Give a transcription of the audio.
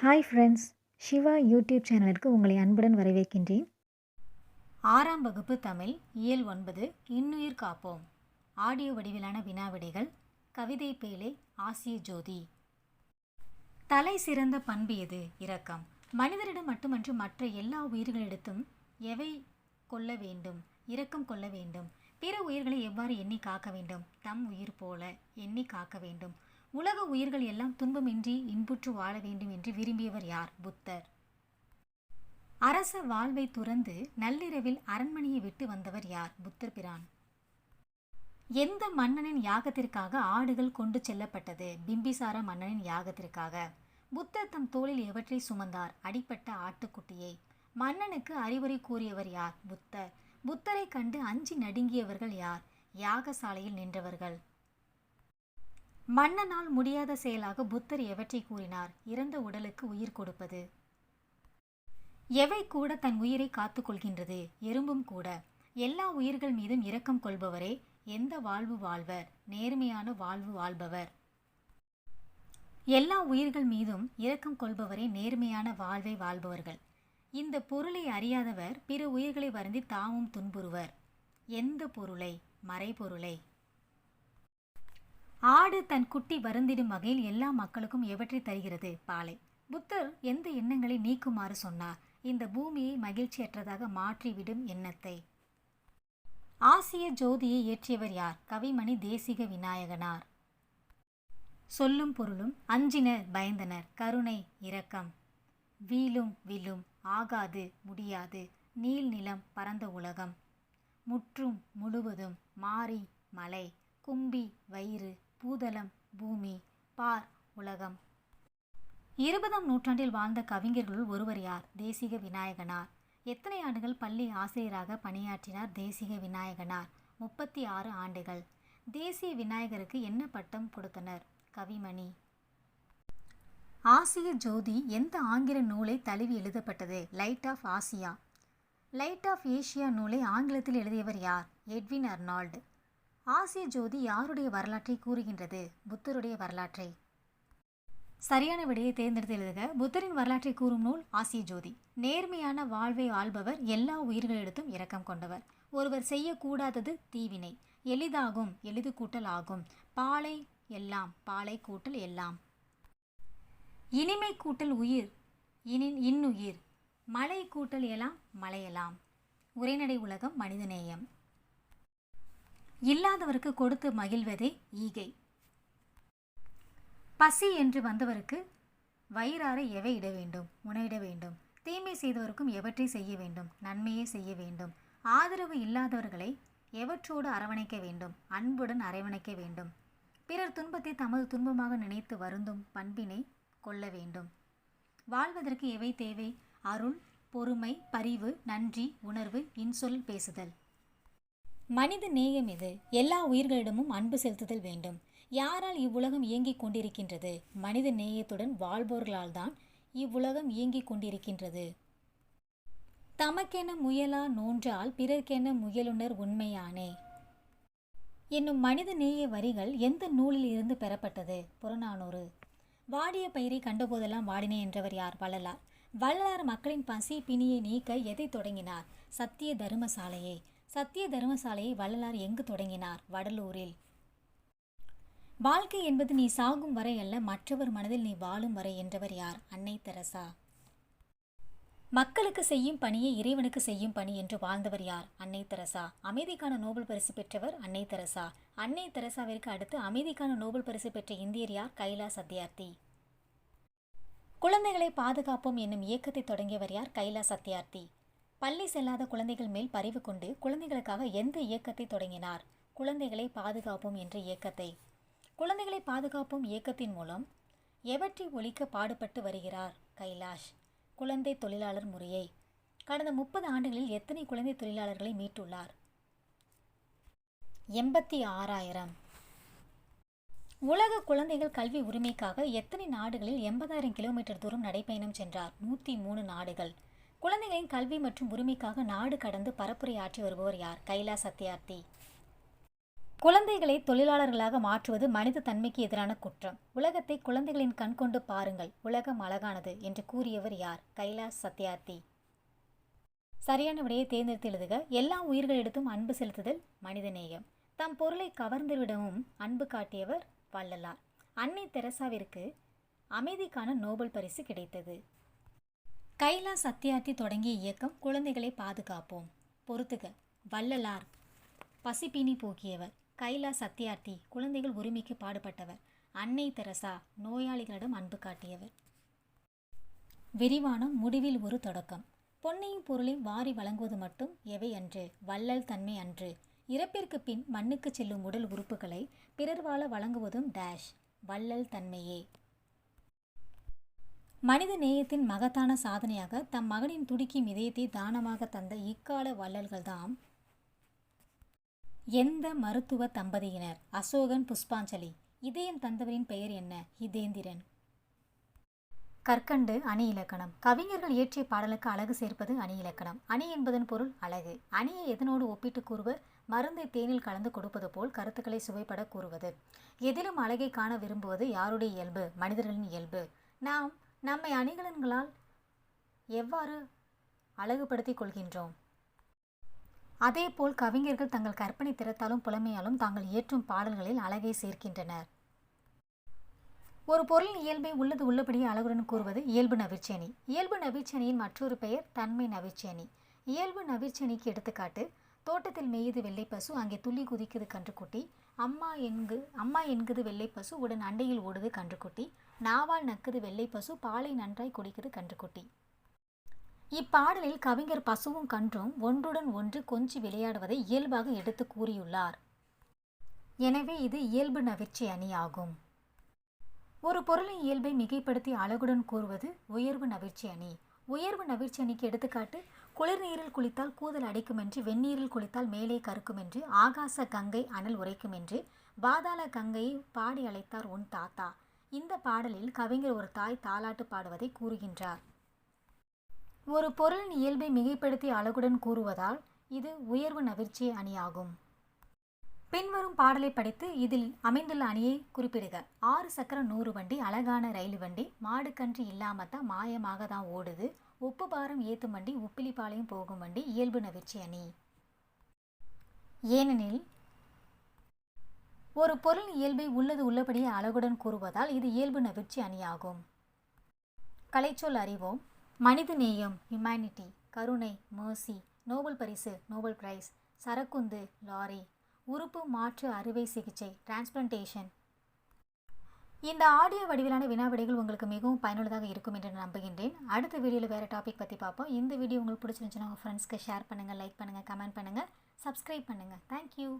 Hi friends, Siva YouTube சேனலுக்கு உங்களை அன்புடன் வரவேற்கின்றேன். 6ஆம் வகுப்பு தமிழ் இயல் 9 இன்னுயிர் காப்போம். ஆடியோ வடிவிலான வினாவிடைகள். கவிதை பேழை ஆசிய ஜோதி. தலை சிறந்த பண்பு எது? இரக்கம். மனிதரிடம் மட்டுமன்று மற்ற எல்லா உயிர்களிடத்தும் எவை கொள்ள வேண்டும்? இரக்கம் கொள்ள வேண்டும். பிற உயிர்களை எவ்வாறு எண்ணி காக்க வேண்டும்? தம் உயிர் போல எண்ணி காக்க வேண்டும். உலக உயிர்கள் எல்லாம் துன்பமின்றி இன்புற்று வாழ வேண்டும் என்று விரும்பியவர் யார்? புத்தர். அரச வாழ்வை துறந்து நள்ளிரவில் அரண்மனையை விட்டு வந்தவர் யார்? புத்தர் பிரான். எந்த மன்னனின் யாகத்திற்காக ஆடுகள் கொண்டு செல்லப்பட்டது? பிம்பிசார மன்னனின் யாகத்திற்காக. புத்தர் தம் தோளில் எவற்றை சுமந்தார்? அடிப்பட்ட ஆட்டுக்குட்டியை. மன்னனுக்கு அறிவுரை கூறியவர் யார்? புத்தர். புத்தரை கண்டு அஞ்சி நடுங்கியவர்கள் யார்? யாகசாலையில் நின்றவர்கள். மன்னனால் முடியாத செயலாக புத்தர் எவற்றை கூறினார்? இறந்த உடலுக்கு உயிர் கொடுப்பது. எவை கூட தன் உயிரை காத்து கொள்கின்றது? எறும்பும் கூட. எல்லா உயிர்கள் மீதும் இரக்கம் கொள்பவரே எந்த வாழ்வு வாழ்வர்? நேர்மையான வாழ்வு வாழ்பவர். எல்லா உயிர்கள் மீதும் இரக்கம் கொள்பவரே நேர்மையான வாழ்வை வாழ்பவர்கள். இந்த பொருளை அறியாதவர் பிற உயிர்களை வருந்தி தாமும் துன்புறுவர். எந்த பொருளை? மறைபொருளை. ஆடு தன் குட்டி வருந்திடும் வகையில் எல்லா மக்களுக்கும் எவற்றை தருகிறது? பாலை. புத்தர் எந்த எண்ணங்களை நீக்குமாறு சொன்னார்? இந்த பூமியை மகிழ்ச்சியற்றதாக மாற்றிவிடும் எண்ணத்தை. ஆசிய ஜோதியை இயற்றியவர் யார்? கவிமணி தேசிக விநாயகனார். சொல்லும் பொருளும். அஞ்சினர் பயந்தனர். கருணை இரக்கம். வீழும் விழும். ஆகாது முடியாது. நீள் நிலம் பரந்த உலகம். முற்றும் முழுவதும். மாறி மலை. கும்பி வயிறு. பூதலம் பூமி. பார் உலகம். 20ஆம் நூற்றாண்டில் வாழ்ந்த கவிஞர்களுள் ஒருவர் யார்? தேசிக விநாயகனார். எத்தனை ஆண்டுகள் பள்ளி ஆசிரியராக பணியாற்றினார் தேசிக விநாயகனார்? 36 ஆண்டுகள். தேசிய விநாயகருக்கு என்ன பட்டம் கொடுத்தனர்? கவிமணி. ஆசிய ஜோதி எந்த ஆங்கில நூலை தழுவி எழுதப்பட்டது? Light of Asia. Light of Asia நூலை ஆங்கிலத்தில் எழுதியவர் யார்? Edwin Arnold. ஆசிய ஜோதி யாருடைய வரலாற்றை கூறுகின்றது? புத்தருடைய வரலாற்றை. சரியான விடையை தேர்ந்தெடுத்து எழுதுக. புத்தரின் வரலாற்றை கூறும் நூல் ஆசிய ஜோதி. நேர்மையான வாழ்வை ஆள்பவர். எல்லா உயிர்களிடத்தும் இரக்கம் கொண்டவர். ஒருவர் செய்யக்கூடாதது தீவினை. எளிதாகும். எளிது கூட்டல் ஆகும். பாலை எல்லாம். பாலை கூட்டல் எல்லாம். இனிமை கூட்டல் உயிர். இன்னுயிர். மலை கூட்டல் எல்லாம். மலையெல்லாம். உரைநடை உலகம். மனிதநேயம். இல்லாதவருக்கு கொடுத்து மகிழ்வதே ஈகை. பசி என்று வந்தவருக்கு வயிறார எவை இட வேண்டும்? உணவிட வேண்டும். தீமை செய்தவருக்கும் எவற்றை செய்ய வேண்டும்? நன்மையே செய்ய வேண்டும். ஆதரவு இல்லாதவர்களை எவற்றோடு அரவணைக்க வேண்டும்? அன்புடன் அரவணைக்க வேண்டும். பிறர் துன்பத்தை தமது துன்பமாக நினைத்து வருந்தும் பண்பினை கொள்ள வேண்டும். வாழ்வதற்கு எவை தேவை? அருள், பொறுமை, பரிவு, நன்றி, உணர்வு, இன்சொல் பேசுதல். மனித நேயம் எது? எல்லா உயிர்களிடமும் அன்பு செலுத்துதல் வேண்டும். யாரால் இவ்வுலகம் இயங்கிக் கொண்டிருக்கின்றது? மனித நேயத்துடன் வாழ்பவர்களால் தான் இவ்வுலகம் இயங்கிக் கொண்டிருக்கின்றது. தமக்கென முயலா நோன்றால் பிறர்க்கென முயலுனர் உண்மையானே என்னும் மனித நேய வரிகள் எந்த நூலில் இருந்து பெறப்பட்டது? புறநானூறு. வாடிய பயிரை கண்டபோதெல்லாம் வாடினே என்றவர் யார்? வள்ளலார். வள்ளலார் மக்களின் பசி பிணியை நீக்க எதை தொடங்கினார்? சத்திய தர்மசாலையை. சத்திய தர்மசாலையை வள்ளலார் எங்கு தொடங்கினார்? வடலூரில். வாழ்க்கை என்பது நீ சாகும் வரை அல்ல, மற்றவர் மனதில் நீ வாழும் வரை என்றவர் யார்? அன்னை தெரசா. மக்களுக்கு செய்யும் பணியை இறைவனுக்கு செய்யும் பணி என்று வாழ்ந்தவர் யார்? அன்னை தெரசா. அமைதிக்கான நோபல் பரிசு பெற்றவர் அன்னை தெரசா. அன்னை தெரசாவிற்கு அடுத்து அமைதிக்கான நோபல் பரிசு பெற்ற இந்தியர் யார்? கைலாஷ் சத்யார்த்தி. குழந்தைகளை பாதுகாப்போம் என்னும் இயக்கத்தை தொடங்கியவர் யார்? கைலாஷ் சத்யார்த்தி. பள்ளி செல்லாத குழந்தைகள் மேல் பரிவு கொண்டு குழந்தைகளுக்காக எந்த இயக்கத்தை தொடங்கினார்? குழந்தைகளை பாதுகாப்போம் என்ற இயக்கத்தை. குழந்தைகளை பாதுகாப்போம் இயக்கத்தின் மூலம் எவற்றை ஒழிக்க பாடுபட்டு வருகிறார்? கைலாஷ். குழந்தை தொழிலாளர் முறையை. கடந்த 30 ஆண்டுகளில் எத்தனை குழந்தை தொழிலாளர்களை மீட்டுள்ளார்? 86,000. உலக குழந்தைகள் கல்வி உரிமைக்காக எத்தனை நாடுகளில் 80,000 கிலோமீட்டர் தூரம் நடைபயணம் சென்றார்? 103 நாடுகள். குழந்தைகளின் கல்வி மற்றும் உரிமைக்காக நாடு கடந்து பரப்புரை ஆற்றி வருபவர் யார்? கைலாஷ் சத்யார்த்தி. குழந்தைகளை தொழிலாளர்களாக மாற்றுவது மனித தன்மைக்கு எதிரான குற்றம். உலகத்தை குழந்தைகளின் கண் கொண்டு பாருங்கள், உலகம் அழகானது என்று கூறியவர் யார்? கைலாஷ் சத்யார்த்தி. சரியான விடையை தேர்ந்தெடுத்து எழுதுக. எல்லா உயிர்களிடத்தும் அன்பு செலுத்துதல் மனிதநேயம். தம் பொருளை கவர்ந்துவிடவும் அன்பு காட்டியவர் வள்ளலார். அன்னை தெரசாவிற்கு அமைதிக்கான நோபல் பரிசு கிடைத்தது. கைலாஷ் சத்யார்த்தி தொடங்கிய இயக்கம் குழந்தைகளை பாதுகாப்போம். பொறுத்துக. வள்ளலார் பசிப்பினி போக்கியவர். கைலாஷ் சத்யார்த்தி குழந்தைகள் உரிமைக்கு பாடுபட்டவர். அன்னை தெரசா நோயாளிகளிடம் அன்பு காட்டியவர். விரிவானம் முடிவில் ஒரு தொடக்கம். பொன்னையும் பொருளையும் வாரி வழங்குவது மட்டும் எவை அன்று? வள்ளல் தன்மை அன்று. இறப்பிற்கு பின் மண்ணுக்கு செல்லும் உடல் உறுப்புகளை பிறர் வாழ வழங்குவதும் டேஷ் வள்ளல் தன்மையே. மனித நேயத்தின் மகத்தான சாதனையாக தம் மகனின் துடிக்கும் இதயத்தை தானமாக தந்த இக்கால வள்ளல்கள்தாம் எந்த மருத்துவ தம்பதியினர்? அசோகன், புஷ்பாஞ்சலி. இதயம் தந்தவரின் பெயர் என்ன? இதேந்திரன். கற்கண்டு அணி இலக்கணம். கவிஞர்கள் இயற்றிய பாடலுக்கு அழகு சேர்ப்பது அணி இலக்கணம். அணி என்பதன் பொருள் அழகு. அணியை எதனோடு ஒப்பிட்டு கூறுவர்? மருந்தை தேனில் கலந்து கொடுப்பது போல் கருத்துக்களை சுவைப்பட கூறுவது. எதிலும் அழகை காண விரும்புவது யாருடைய இயல்பு? மனிதர்களின் இயல்பு. நாம் நம்மை அணிகலன்களால் எவ்வாறு அழகுபடுத்திக் கொள்கின்றோம்? அதேபோல் கவிஞர்கள் தங்கள் கற்பனை திறத்தாலும் புலமையாலும் தாங்கள் இயற்றும் பாடல்களில் அழகை சேர்க்கின்றனர். ஒரு பொருளின் இயல்பை உள்ளது உள்ளபடியே அழகுடன் கூறுவது இயல்பு நவிர்ச்சணி. இயல்பு நவிர்ச்சணியின் மற்றொரு பெயர் தன்மை நவிர்ச்சணி. இயல்பு நவிர்ச்சணிக்கு எடுத்துக்காட்டு: தோட்டத்தில் மேயுது வெள்ளை பசு, அங்கே துள்ளி குதிக்குது கன்றுக்குட்டி. அம்மா என்குது வெள்ளை பசு, உடன் அண்டையில் ஓடுது கன்றுக்குட்டி. நாவால் நக்குது வெள்ளை பசு, பாலை நன்றாய் குடிக்குது கன்றுக்குட்டி. இப்பாடலில் கவிஞர் பசுவும் கன்றும் ஒன்றுடன் ஒன்று கொஞ்சி விளையாடுவதை இயல்பாக எடுத்து கூறியுள்ளார். எனவே இது இயல்பு நவிர்ச்சி அணி ஆகும். ஒரு பொருளின் இயல்பை மிகைப்படுத்தி அழகுடன் கூறுவது உயர்வு நவிர்ச்சி அணி. உயர்வு நவிர்ச்சி அணிக்கு எடுத்துக்காட்டு: குளிர் நீரில் குளித்தால் கூதல் அடைக்குமென்று, வெந்நீரில் குளித்தால் மேலே கருக்குமென்று, ஆகாச கங்கை அனல் உரைக்குமென்று, பாதாள கங்கையை பாடி அழைத்தார் உன் தாத்தா. இந்த பாடலில் கவிஞர் ஒரு தாய் தாலாட்டு பாடுவதை கூறுகின்றார். ஒரு பொருளின் இயல்பை மிகைப்படுத்தி அழகுடன் கூறுவதால் இது உயர்வு நவிர்ச்சி அணியாகும். பின்வரும் பாடலை படித்து இதில் அமைந்துள்ள அணியை குறிப்பிடுக. 6 சக்கர 100 வண்டி, அழகான ரயில் வண்டி, மாடு கன்று இல்லாமத்தான் மாயமாக தான் ஓடுது, உப்பு பாரம் ஏத்தும் வண்டி, உப்பிலி பாளையம் போகும் வண்டி. இயல்பு நவிர்ச்சி அணி. ஏனெனில் ஒரு பொருள் இயல்பை உள்ளது உள்ளபடியே அழகுடன் கூறுவதால் இது இயல்பு நவிர்ச்சி அணியாகும். கலைச்சொல் அறிவோம். மனித நேயம் ஹியூமனிட்டி, கருணை மர்சி, நோபல் பரிசு நோபல் பிரைஸ், சரக்குந்து லாரி, உறுப்பு மாற்று அறுவை சிகிச்சை டிரான்ஸ்பிளான்டேஷன். இந்த ஆடியோ வடிவிலான வினாவிடைகள் உங்களுக்கு மிகவும் பயனுள்ளதாக இருக்கும் என்று நம்புகின்றேன். அடுத்த வீடியோவில் வேறு டாபிக் பற்றி பார்ப்போம். இந்த வீடியோ உங்களுக்கு பிடிச்சிருந்துச்சுன்னா உங்கள் ஃப்ரெண்ட்ஸ்க்கு ஷேர் பண்ணுங்கள், லைக் பண்ணுங்கள், கமெண்ட் பண்ணுங்கள், சப்ஸ்கிரைப் பண்ணுங்கள். தேங்க்யூ.